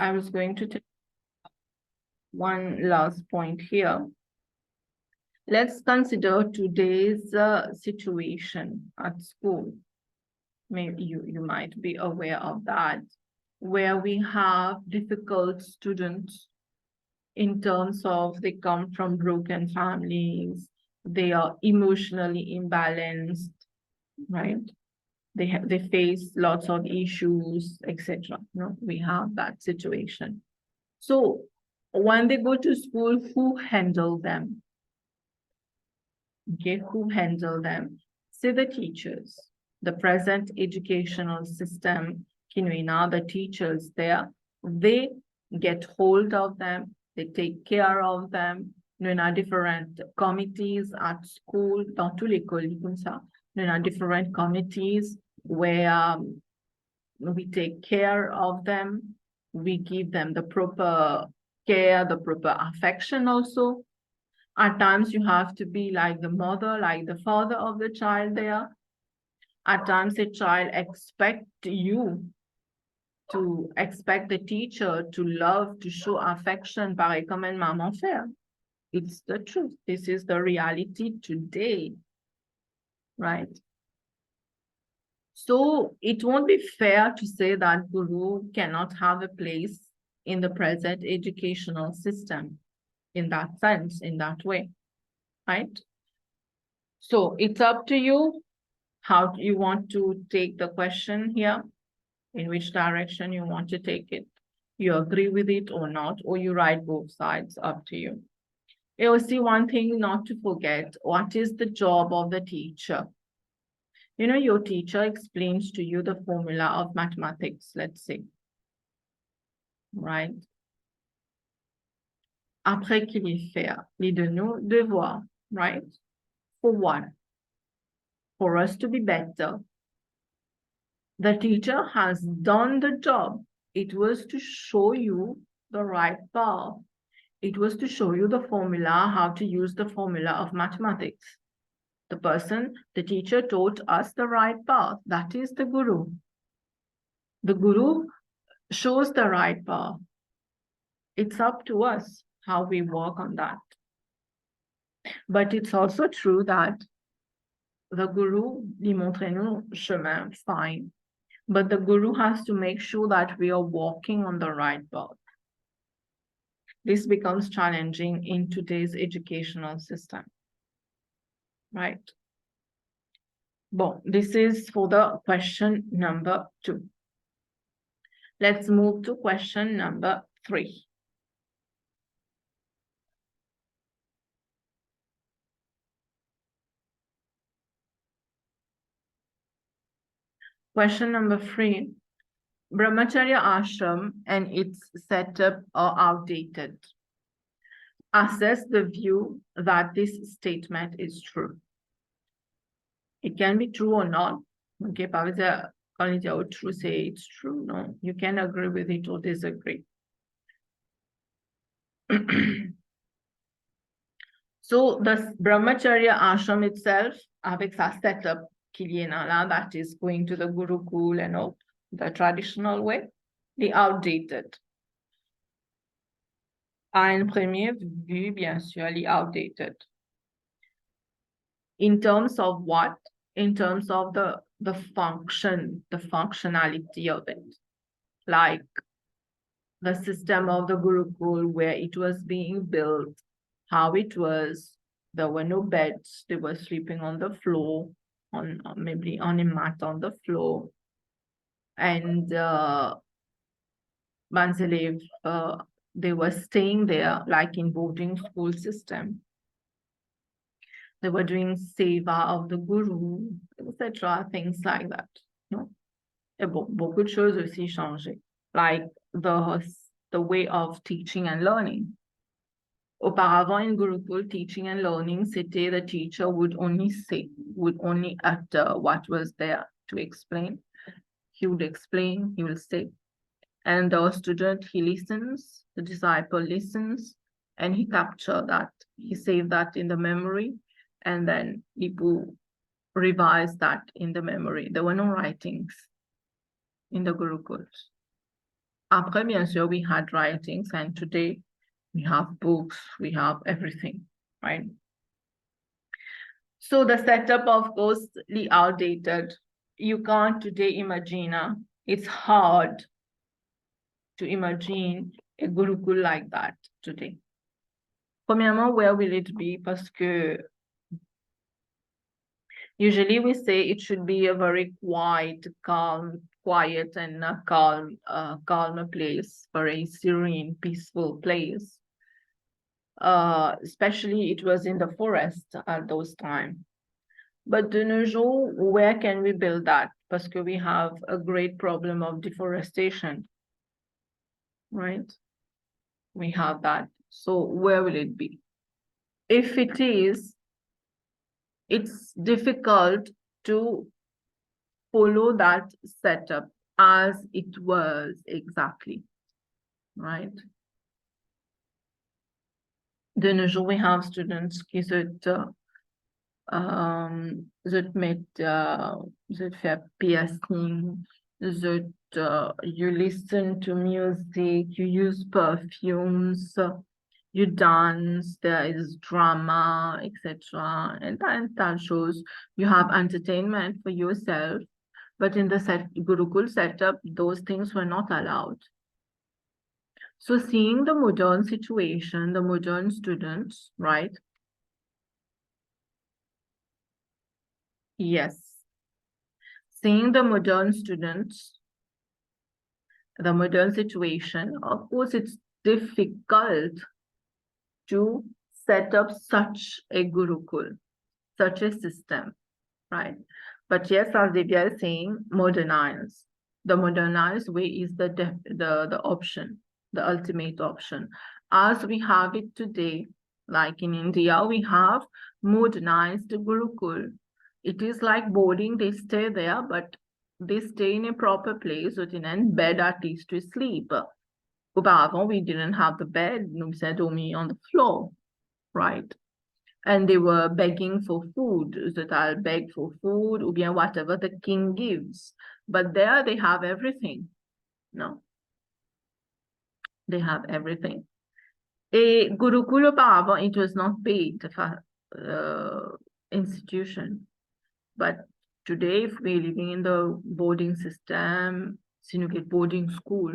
I was going to take one last point here. Let's consider today's situation at school. Maybe you might be aware of that, where we have difficult students in terms of they come from broken families, they are emotionally imbalanced, right? They face lots of issues, etc. No, we have that situation. So when they go to school, who handle them? Okay, who handle them? Say the teachers. The present educational system, Kinuina, the teachers there, they get hold of them, they take care of them. Nous avons different committees at school, dans toute l'école, comme ça. Nous avons different committees where we take care of them, we give them the proper care, the proper affection also. At times you have to be like the mother, like the father of the child there. At times the child expect you to expect the teacher to love, to show affection, pareil comme une maman fait. It's the truth. This is the reality today, right? So it won't be fair to say that Guru cannot have a place in the present educational system in that sense, in that way, right? So it's up to you how you want to take the question here, in which direction you want to take it. You agree with it or not, or you write both sides, up to you. You will see one thing not to forget, what is the job of the teacher? You know, your teacher explains to you the formula of mathematics, let's say, right? Après qu'il ait fait, il donne nous devoirs, right? For what? For us to be better. The teacher has done the job. It was to show you the right path. It was to show you the formula, how to use the formula of mathematics. The teacher taught us the right path. That is the guru. The guru shows the right path. It's up to us how we work on that. But it's also true that the guru, il montre nous chemin, fine. But the guru has to make sure that we are walking on the right path. This becomes challenging in today's educational system, right? Bon, this is for the question number 2. Let's move to question number 3. Question number 3. Brahmacharya ashram and its setup are outdated. Assess the view that this statement is true. It can be true or not. Okay, quand il dit true, say it's true. No, you can agree with it or disagree. So the Brahmacharya ashram itself, avec sa setup qu'il y a là, that is going to the Gurukul and all, the traditional way, the outdated. À une première vue, bien sûr, les outdated. In terms of what? In terms of the function, the functionality of it. Like the system of the Gurukul, where it was being built, how it was, there were no beds, they were sleeping on the floor, on maybe on a mat on the floor. And they were staying there like in boarding school system. They were doing seva of the guru, etc., things like that. No? Et beaucoup de choses aussi changé, like the way of teaching and learning. Auparavant, in Gurukul, teaching and learning, c'était the teacher would only say, would only utter what was there to explain. He would explain, he will say. And the student, he listens, the disciple listens, and he captures that. He saves that in the memory, and then people revise that in the memory. There were no writings in the Gurukuls. Après, bien sûr, we had writings, and today we have books, we have everything, right? So the setup, of course, outdated. You can't today imagine, it's hard to imagine a Gurukul like that today. Premièrement, where will it be? Parce que usually we say it should be a very quiet and a calm place, very serene, peaceful place. Especially it was in the forest at those times. But de nos jours, where can we build that? Parce que we have a great problem of deforestation, right? We have that. So where will it be? If it is, it's difficult to follow that setup as it was exactly, right? De nos jours, we have students qui faire piercing, you listen to music, you use perfumes, you dance, there is drama, etc. And that shows you have entertainment for yourself. But in the Gurukul setup, those things were not allowed. So seeing the modern situation, the modern students, right? Yes. Seeing the modern students, the modern situation, of course, it's difficult to set up such a Gurukul, such a system, right? But yes, as Divya is saying, modernize. The modernized way is the option, the ultimate option. As we have it today, like in India, we have modernized Gurukul. It is like boarding, they stay there, but they stay in a proper place, with an bed at least to sleep. Auparavant, we didn't have the bed, nous dormi on the floor, right? And they were begging for food, that I'll beg for food, or bien whatever the king gives. But there they have everything, no? They have everything. A Gurukul auparavant, it was not paid institution. But today, if we're living in the boarding system, so you get boarding school,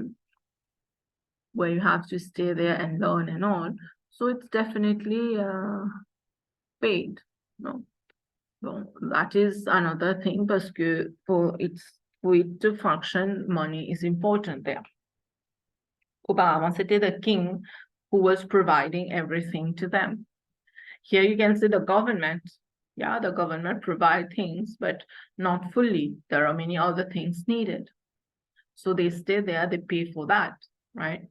where you have to stay there and learn and all. So it's definitely paid, no? Bon, that is another thing, parce que for it to function, money is important there. Auparavant, c'était the king who was providing everything to them. Here you can see the government. Yeah, the government provide things, but not fully. There are many other things needed. So they stay there, they pay for that, right?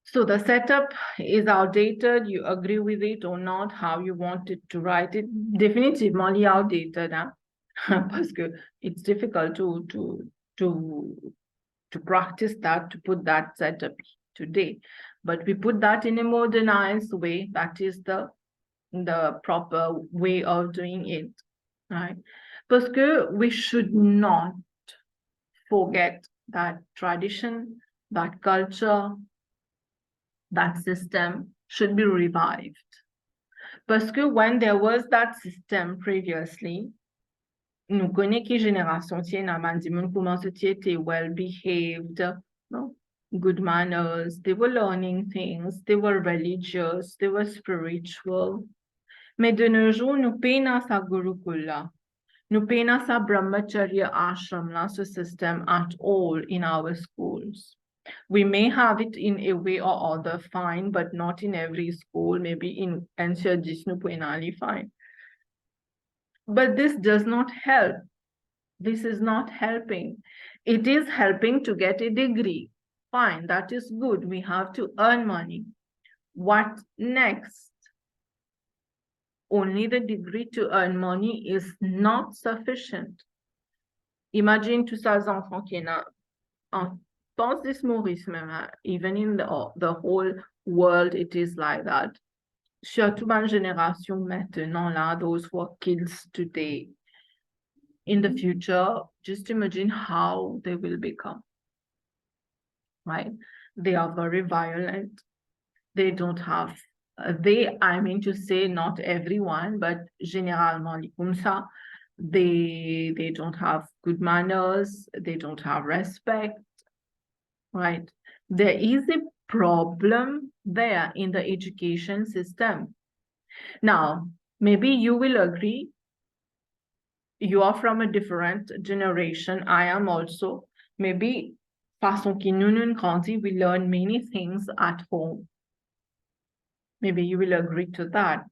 So the setup is outdated. You agree with it or not, how you wanted to write it. Definitively outdated, huh? Because it's difficult to practice that, to put that setup today. But we put that in a modernized way. That is the proper way of doing it, right? Because we should not forget that tradition, that culture, that system should be revived. Parce que when there was that system previously, nous connaissons qui génération tienne a man di moun comment était well behaved, no? Good manners, they were learning things, they were religious, they were spiritual. Mais de nos jours, nous payons sa Gurukula. Nous payons sa brahmacharya ashrama, ce system at all in our schools. We may have it in a way or other, fine, but not in every school. Maybe in Answer Jishnu Puenali, fine. But this does not help. This is not helping. It is helping to get a degree. Fine, that is good. We have to earn money. What next? Only the degree to earn money is not sufficient. Imagine tous ces enfants qui en pense this Maurice, even in the whole world, it is like that. Surtout ma génération maintenant, là, those who are kids today. In the future, just imagine how they will become. right? They are very violent. They don't have, I mean to say not everyone, but généralement, les comme ça, they don't have good manners, they don't have respect, right? There is a problem there in the education system. Now, maybe you will agree, you are from a different generation. I am also. Maybe, façon qui nous grandit, we learn many things at home. Maybe you will agree to that.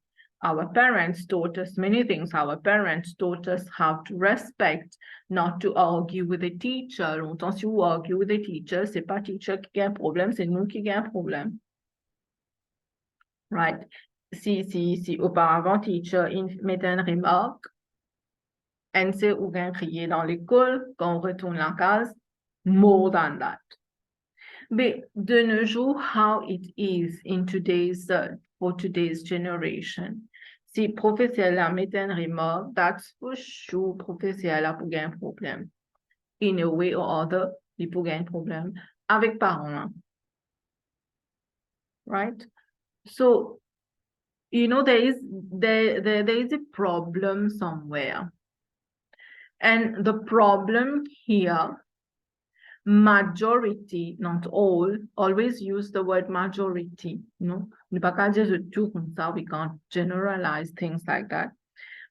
Our parents taught us many things. Our parents taught us how to respect, not to argue with a teacher. Longtemps, si vous argue with a teacher, c'est pas teacher qui a un problème, c'est nous qui avons un problème. Right? Si auparavant, teacher mettait une remarque, and c'est ou bien crier dans l'école, quand on retourne en classe, more than that. But de nos jours, how it is in today's, for today's generation. Si professeur la met une remarque, that's for sure professeur la pour gagner un problème. In a way or other, il pour gagner un problème avec parents. Right? So, you know, there is a problem somewhere. And the problem here, majority, not all, always use the word majority, no? We can't generalize things like that.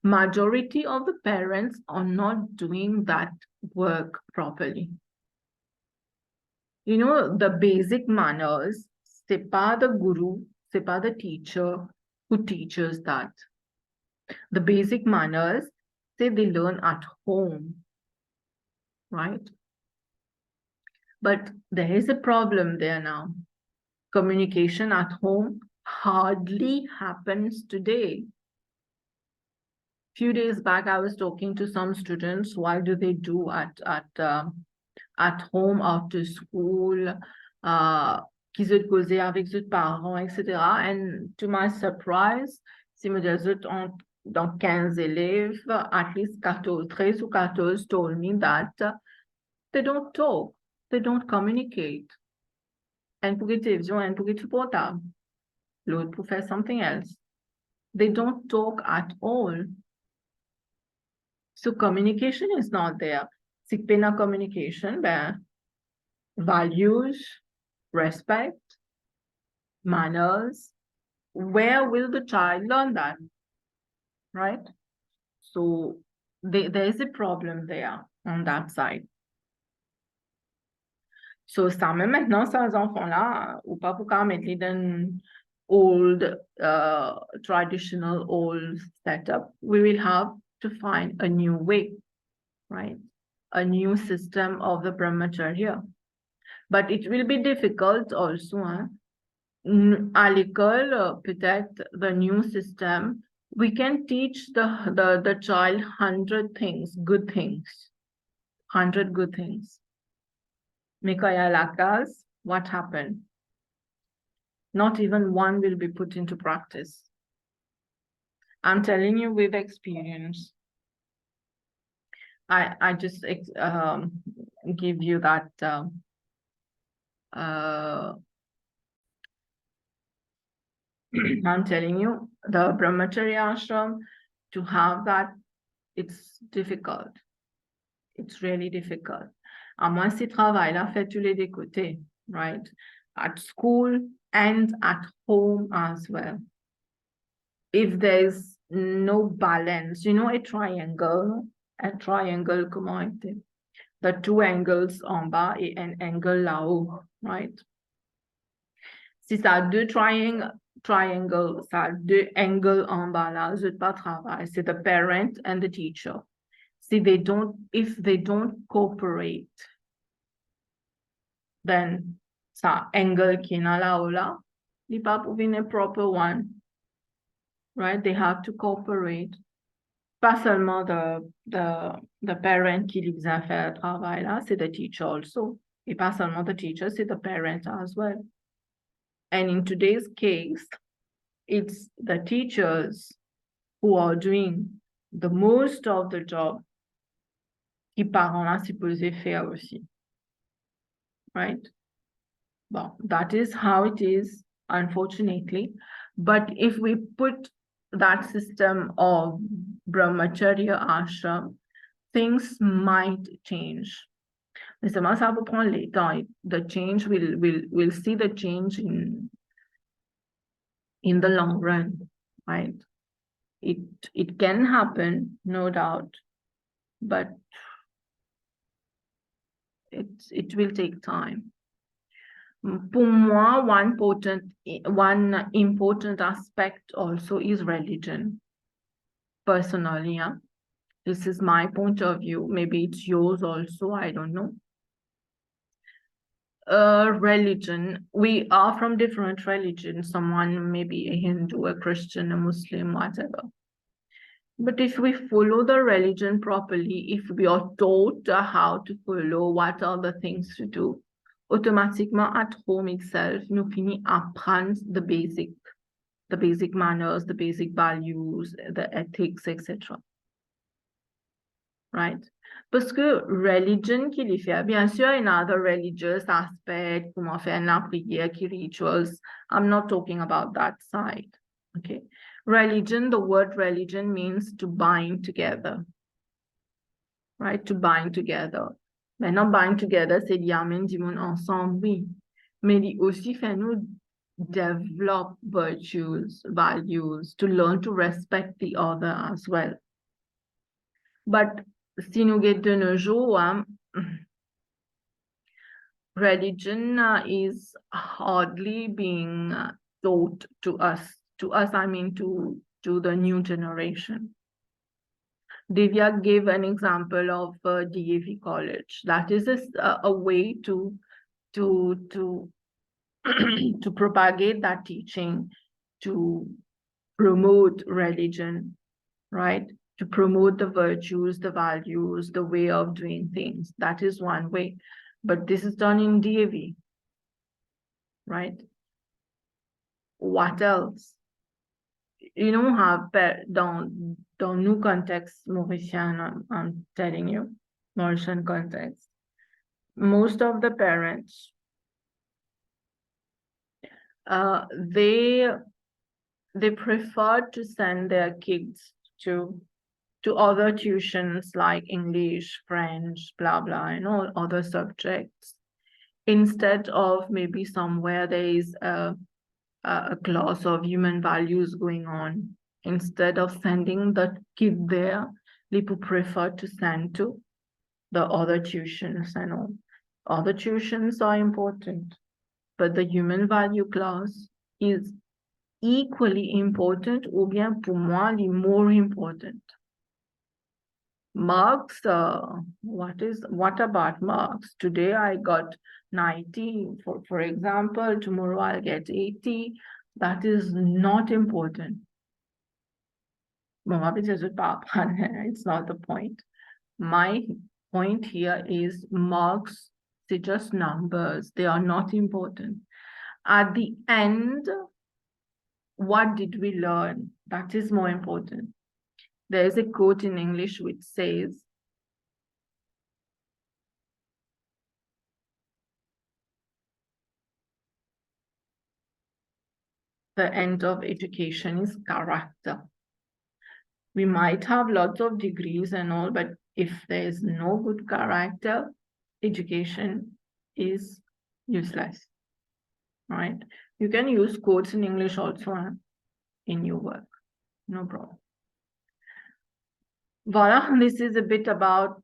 Majority of the parents are not doing that work properly. You know, the basic manners, c'est pas the guru, c'est pas the teacher who teaches that. The basic manners, say they learn at home, right? But there is a problem there now. Communication at home hardly happens today. Few days back, I was talking to some students. Why do they do at home after school? Qu'ils ont causé avec leurs parents, etc. And to my surprise, si me disent dans 15 élèves, at least 14, 13 ou 14 told me that they don't talk, they don't communicate. And pour télévision, and pour portable. L'autre pour faire something else. They don't talk at all. So communication is not there. Si pena communication, ben, values, respect, manners, where will the child learn that? Right? So there is a problem there on that side. So ça même maintenant, ces enfants-là, ou pas pour mettre les dans old, traditional, old setup, we will have to find a new way, right? A new system of the brahmacharya. But it will be difficult also. Hein? À l'école, peut-être the new system, we can teach the child 100 things, good things, 100 good things. Mais quand il y a la case, what happened? Not even one will be put into practice. I'm telling you with experience. I just give you that I'm telling you, the brahmacharya ashram, to have that, it's difficult. It's really difficult. À moins si travail-là fait tous les deux côtés, right? At school and at home as well. If there's no balance, you know, a triangle, comment était? The two angles en bas et un angle là-haut, right? Si ça a deux triangles, ça a deux angles en bas là, c'est pas travail, c'est the parent and the teacher. See, if they don't cooperate, then ça angle qui est là-haut là, il n'est pas pour une proper one, right? They have to cooperate. Pas seulement the parent qui lui a fait le travail là, c'est the teacher also. Et pas seulement the teacher, c'est the parent as well. And in today's case, it's the teachers who are doing the most of the job qui parents là supposés faire aussi. Right? Well, that is how it is, unfortunately. But if we put that system of brahmacharya ashram, things might change. Nécessairement, ça va prendre le temps. The change will see the change in the long run, right? It can happen, no doubt, but it will take time. For moi, one important aspect also is religion. Personally, yeah. This is my point of view. Maybe it's yours also, I don't know. Religion. We are from different religions. Someone may be a Hindu, a Christian, a Muslim, whatever. But if we follow the religion properly, if we are taught how to follow, what are the things to do, automatiquement at home itself, nous finissons apprendre the basic manners, the basic values, the ethics, etc. Right? Parce que religion qui les fait, bien sûr, another religious aspect, comment faire la prière, qui rituals. I'm not talking about that side. Okay. Religion, the word religion means to bind together. Right? To bind together. Maintenant, bind together, c'est d'y amener du monde ensemble, oui. Mais il aussi fait nous develop virtues, values, to learn to respect the other as well. But si nous get de nos jours, religion is hardly being taught to us. To us, I mean to the new generation. Divya gave an example of DAV College. That is a way to to propagate that teaching, to promote religion, right? To promote the virtues, the values, the way of doing things. That is one way. But this is done in DAV, right? What else? You don't have dans nos contextes Mauritian, I'm telling you, Mauritian context. Most of the parents, they prefer to send their kids to other tuitions like English, French, blah, blah, and all other subjects, instead of maybe somewhere there is a class of human values going on. Instead of sending the kid there, people prefer to send to the other tuitions and all. Other tuitions are important, but the human value class is equally important, ou bien pour moi, the more important. Marks, what about marks? Today I got 90, for example, tomorrow I'll get 80. That is not important. It's not the point. My point here is marks, they're just numbers. They are not important. At the end, what did we learn? That is more important. There is a quote in English which says, the end of education is character. We might have lots of degrees and all, but if there is no good character, education is useless, right? You can use quotes in English also in your work, no problem. Voilà, this is a bit about